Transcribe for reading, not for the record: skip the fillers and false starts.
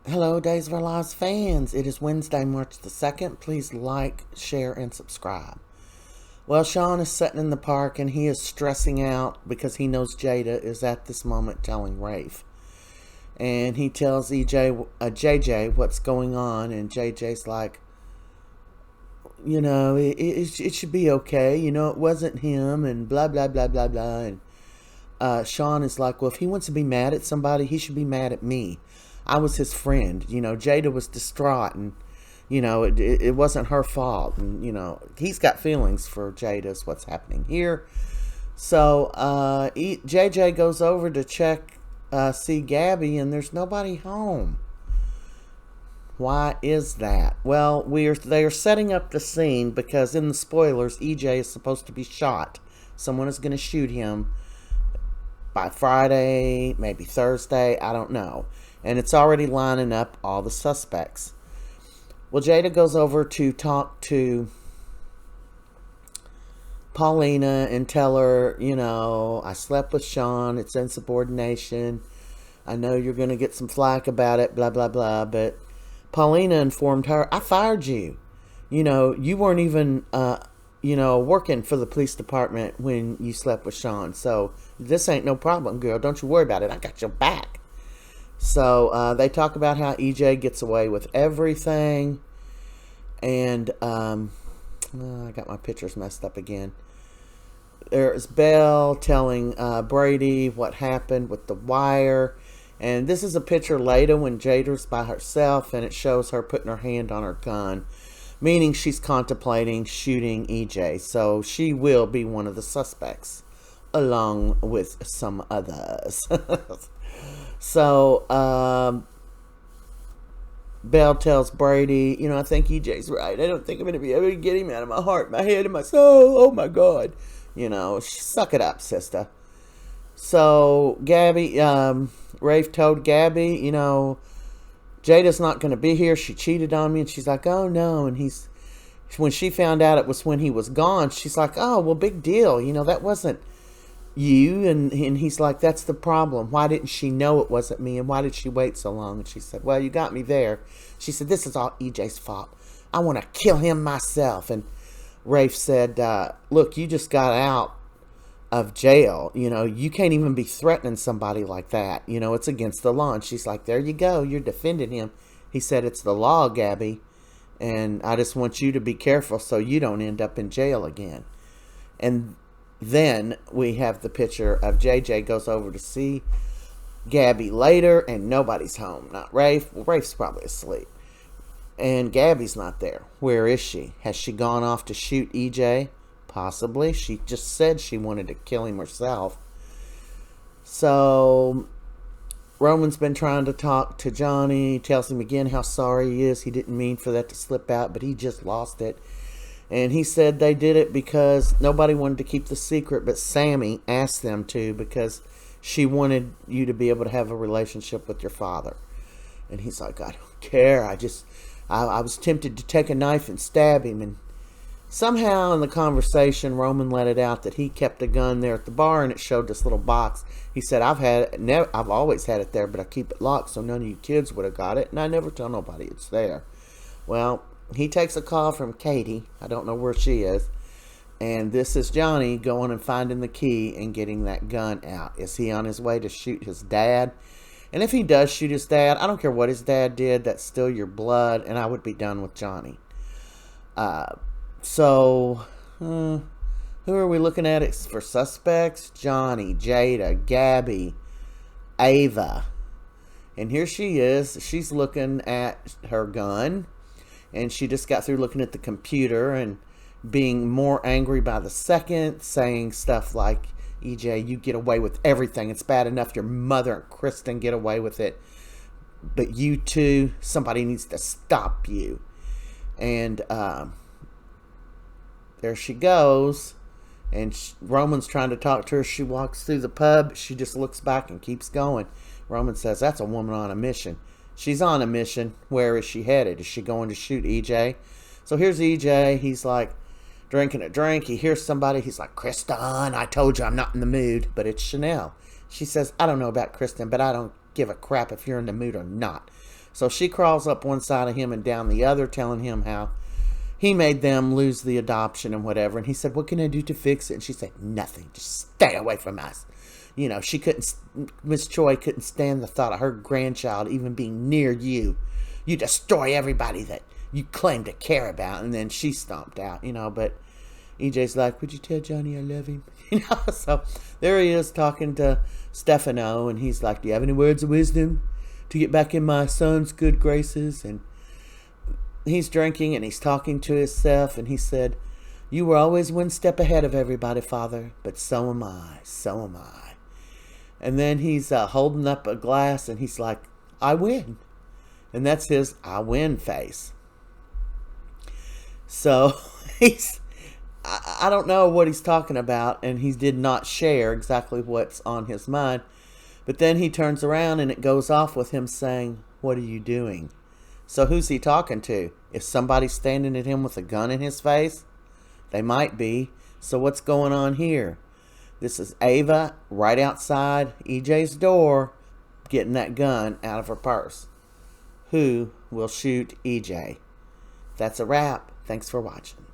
Hello, Days of Our Lives fans. It is Wednesday, March the 2nd. Please like, share, and subscribe. Well, Sean is sitting in the park and he is stressing out because he knows Jada is at this moment telling Rafe. And he tells JJ what's going on, and JJ's like, it should be okay. It wasn't him, and blah, blah, blah, blah, blah. And Sean is like, well, if he wants to be mad at somebody, he should be mad at me. I was his friend. Jada was distraught, and it wasn't her fault. And he's got feelings for Jada's what's happening here. So JJ goes over to see Gabby, and there's nobody home. Why is that? Well, they are setting up the scene because in the spoilers, EJ is supposed to be shot. Someone is going to shoot him by Friday, maybe Thursday, I don't know. And it's already lining up all the suspects. Well, Jada goes over to talk to Paulina and tell her, I slept with Sean, it's insubordination. I know you're going to get some flack about it, blah, blah, blah. But Paulina informed her, I fired you. You weren't even working for the police department when you slept with Sean. So this ain't no problem, girl. Don't you worry about it. I got your back. So they talk about how EJ gets away with everything. And I got my pictures messed up again. There's Belle telling Brady what happened with the wire. And this is a picture later when Jada's by herself, and it shows her putting her hand on her gun, meaning she's contemplating shooting EJ. So she will be one of the suspects, along with some others. So Belle tells Brady, I think EJ's right. I don't think I'm going to be able to get him out of my heart, my head, and my soul. Oh, my God. Suck it up, sister. So Gabby, Rafe told Gabby, Jada's not going to be here. She cheated on me. And she's like, oh, no. And when she found out it was when he was gone, she's like, oh, well, big deal. That wasn't you. And he's like, that's the problem. Why didn't she know it wasn't me? And why did she wait so long? And she said, well, you got me there. She said, this is all EJ's fault. I want to kill him myself. And Rafe said, look, you just got out of jail. You can't even be threatening somebody like that. It's against the law. And she's like, there you go. You're defending him. He said, it's the law, Gabby. And I just want you to be careful so you don't end up in jail again. And then we have the picture of JJ goes over to see Gabby later, and nobody's home. Not Rafe. Well, Rafe's probably asleep. And Gabby's not there. Where is she? Has she gone off to shoot EJ? Possibly. She just said she wanted to kill him herself. So Roman's been trying to talk to Johnny. Tells him again how sorry he is. He didn't mean for that to slip out, but he just lost it. And he said they did it because nobody wanted to keep the secret, but Sammy asked them to because she wanted you to be able to have a relationship with your father. And he's like, I don't care. I was tempted to take a knife and stab him. And somehow in the conversation, Roman let it out that he kept a gun there at the bar, and it showed this little box. He said, I've always had it there, but I keep it locked so none of you kids would have got it, and I never tell nobody it's there. Well, he takes a call from Katie. I don't know where she is. And this is Johnny going and finding the key and getting that gun out. Is he on his way to shoot his dad? And if he does shoot his dad, I don't care what his dad did. That's still your blood, and I would be done with Johnny. So, who are we looking at for suspects? Johnny, Jada, Gabby, Ava. And here she is. She's looking at her gun. And she just got through looking at the computer and being more angry by the second, saying stuff like, EJ, you get away with everything. It's bad enough your mother and Kristen get away with it. But you too, somebody needs to stop you. And there she goes. And Roman's trying to talk to her. She walks through the pub. She just looks back and keeps going. Roman says, that's a woman on a mission. She's on a mission. Where is she headed? Is she going to shoot EJ? So here's EJ. He's like drinking a drink. He hears somebody. He's like, Kristen, I told you I'm not in the mood. But it's Chanel. She says, I don't know about Kristen, but I don't give a crap if you're in the mood or not. So she crawls up one side of him and down the other, telling him how he made them lose the adoption and whatever. And he said, what can I do to fix it? And she said, nothing. Just stay away from us. You know, Miss Choi couldn't stand the thought of her grandchild even being near you. You destroy everybody that you claim to care about. And then she stomped out, you know. But EJ's like, would you tell Johnny I love him? You know, so there he is talking to Stefano. And he's like, do you have any words of wisdom to get back in my son's good graces? And he's drinking and he's talking to himself. And he said, you were always one step ahead of everybody, Father. But so am I. So am I. And then he's holding up a glass and he's like, I win. And that's his I win face. So I don't know what he's talking about, and he did not share exactly what's on his mind. But then he turns around and it goes off with him saying, what are you doing? So who's he talking to? Is somebody standing at him with a gun in his face? They might be. So what's going on here? This is Ava right outside EJ's door getting that gun out of her purse. Who will shoot EJ? That's a wrap. Thanks for watching.